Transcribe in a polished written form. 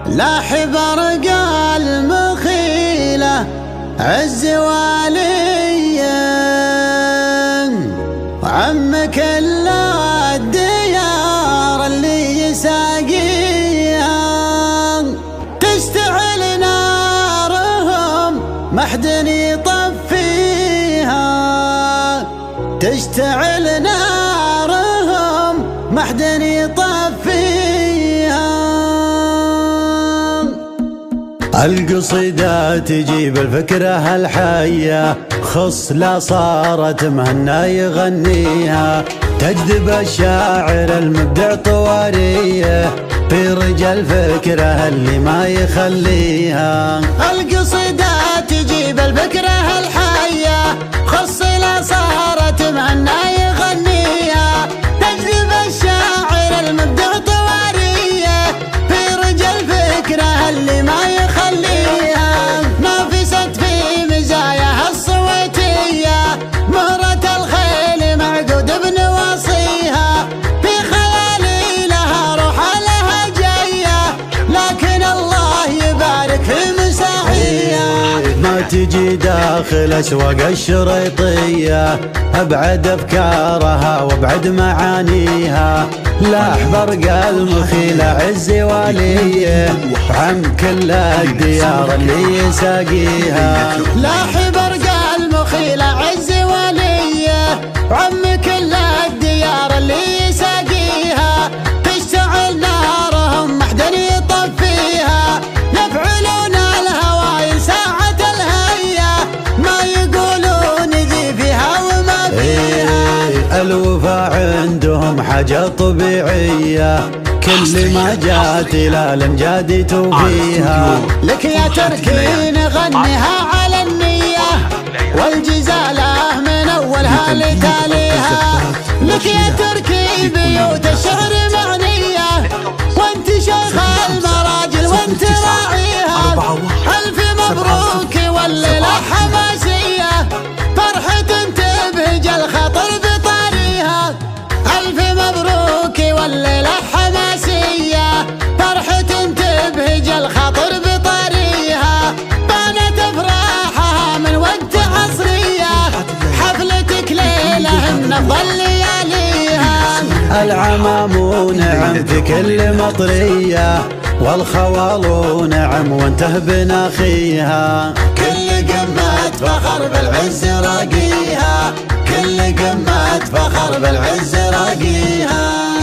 لاح برق المخيلة عز واليا وعمك الا الديار اللي يساقيها تشتعل نارهم ما حد يطفيها تشتعل نارهم ما حد يطفيها. القصيدة تجيب الفكرة الحية خصلة صارت مهنا يغنيها تجذب الشاعر المبدع طواريه في رجال فكره اللي ما يخليها. القصيدة تجيب الفكرة الحية خصلة صارت مهنا يغنيها تجذب الشاعر المبدع طواريه في رجال فكره اللي ما يخليها. نافست في مزاياها الصوتية مهرة الخيل معقود بنواصيها في خيالي لها روح لها جاية لكن الله يبارك في مساعيها. ما تجي داخل اسواق الشريطية ابعد افكارها وابعد معانيها. لاح برق المخيلة عز واليه وعم كل الديار اللي يساقيها. لاح برق المخيلة عز واليه وعم كل الديار اللي يساقيها تشتعل نارهم ما حد يطفيها يفعلون الهوايل ساعة الهية ما يقولون ذي فيها وما فيها. الوفا عندهم حاجة طبيعية كل ما جات إلى الأمجاد توفيها. لك يا تركي نغنيها على النية والجزالة من أولها لتاليها. لك يا تركي بيوت الشعر معنية وانت شيخ المراجل وانت راعيها. ألف مبروك والليلة حماسية فرحة تبهج الخطر بطاريها. ألف مبروك والليلة حماسية فرحة تبهج الخطر بطاريها. بانت افراحها من وقت عصرية حفلتك ليلة من افضل لياليها. العمام نعم في كل مطرية والخوال نعم وانته بناخيها. كل قمة فخر بالعز راقيها كل قمة فخر بالعز راقيها.